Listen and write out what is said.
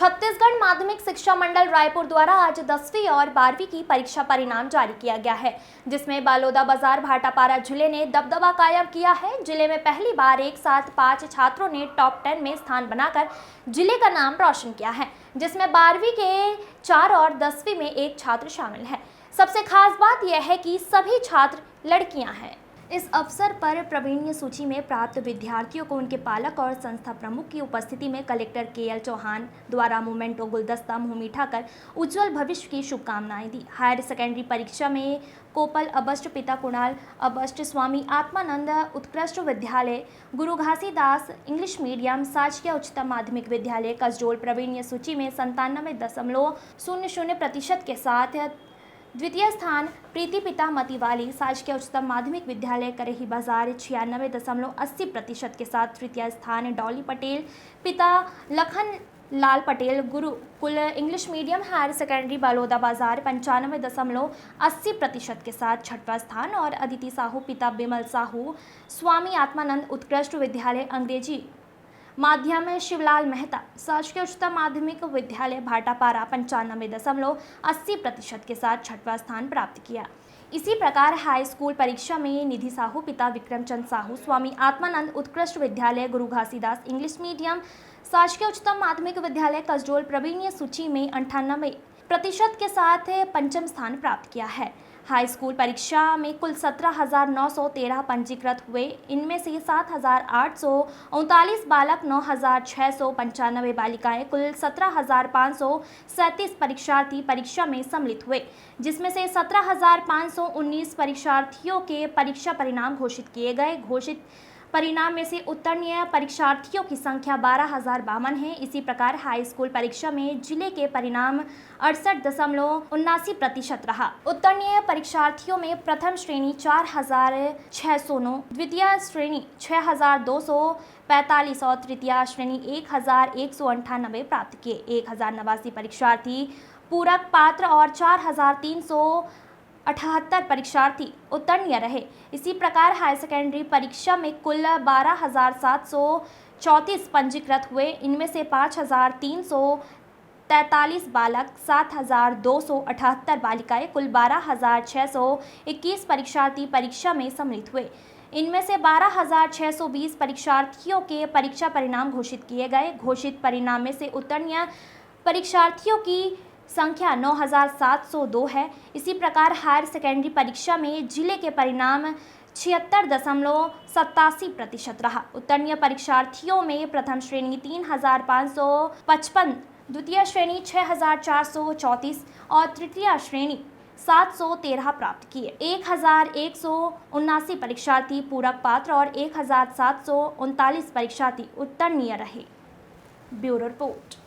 छत्तीसगढ़ माध्यमिक शिक्षा मंडल रायपुर द्वारा आज 10वीं और 12वीं की परीक्षा परिणाम जारी किया गया है, जिसमें बलौदाबाजार भाटापारा जिले ने दबदबा कायम किया है। जिले में पहली बार एक साथ 5 छात्रों ने टॉप 10 में स्थान बनाकर जिले का नाम रोशन किया है, जिसमें 12वीं के 4 और 10वीं में एक छात्र शामिल है। सबसे खास बात यह है कि सभी छात्र लड़कियां हैं। इस अवसर पर प्रावीण्य सूची में प्राप्त विद्यार्थियों को उनके पालक और संस्था प्रमुख की उपस्थिति में कलेक्टर के.एल. चौहान द्वारा मोमेंटो गुलदस्ता मुंह मीठा कर उज्जवल भविष्य की शुभकामनाएं दी। हायर सेकेंडरी परीक्षा में कोपल अबस्ट पिता कुणाल अबस्ट स्वामी आत्मानंद उत्कृष्ट विद्यालय गुरु घासीदास इंग्लिश मीडियम शासकीय उच्चतर माध्यमिक विद्यालय कसडोल प्रावीण्य सूची में 97.00% के साथ द्वितीय स्थान प्रीति पिता मतीवाली शासकीय उच्चतर माध्यमिक विद्यालय करही बाजार 96.80% के साथ तृतीय स्थान डॉली पटेल पिता Lakhan Lal Patel Gurukul English medium higher secondary Balodabazar 95.80% के साथ छठवां स्थान और अदिति साहू पिता बिमल साहू स्वामी आत्मानंद उत्कृष्ट विद्यालय अंग्रेजी माध्यम शिवलाल मेहता शासकीय उच्चतर माध्यमिक विद्यालय भाटापारा 95.80% के साथ छठवां स्थान प्राप्त किया। इसी प्रकार हाई स्कूल परीक्षा में निधि साहू पिता विक्रमचंद साहू स्वामी आत्मानंद उत्कृष्ट विद्यालय गुरु घासीदास इंग्लिश मीडियम शासकीय उच्चतर माध्यमिक विद्यालय कसडोल प्रावीण्य सूची में 98% के साथ पंचम स्थान प्राप्त किया है। हाई स्कूल परीक्षा में कुल 17,913 पंजीकृत हुए, इनमें से 7,839 बालक 9,695 बालिकाएं कुल 17,537 परीक्षार्थी परीक्षा में सम्मिलित हुए, जिसमें से 17,519 परीक्षार्थियों के परीक्षा परिणाम घोषित किए गए। घोषित परिणाम में से उत्तीर्ण परीक्षार्थियों की संख्या 12,052 है। इसी प्रकार हाई स्कूल परीक्षा में जिले के परिणाम 68.79% रहा। उत्तीर्ण परीक्षार्थियों में प्रथम श्रेणी 4,609, द्वितीय श्रेणी 6,245 और तृतीय श्रेणी 1,198 प्राप्त किए। 1,089 परीक्षार्थी पूरक पात्र और 4,378 परीक्षार्थी उत्तीर्ण रहे। इसी प्रकार हायर सेकेंडरी परीक्षा में कुल 12,734 पंजीकृत हुए, इनमें से 5,343 बालक 7,278 बालिकाएं कुल 12,621 परीक्षार्थी परीक्षा में सम्मिलित हुए, इनमें से 12,620 परीक्षार्थियों के परीक्षा परिणाम घोषित किए गए। घोषित परिणाम में से उत्तीर्ण परीक्षार्थियों की संख्या 9,702 है। इसी प्रकार हायर सेकेंडरी परीक्षा में जिले के परिणाम 76.87% रहा। उत्तीर्ण परीक्षार्थियों में प्रथम श्रेणी 3,555, द्वितीय श्रेणी 6,434 और तृतीय श्रेणी 713 प्राप्त किए। 1,179 परीक्षार्थी पूरक पात्र और 1,739 परीक्षार्थी उत्तीर्ण रहे। Bureau report.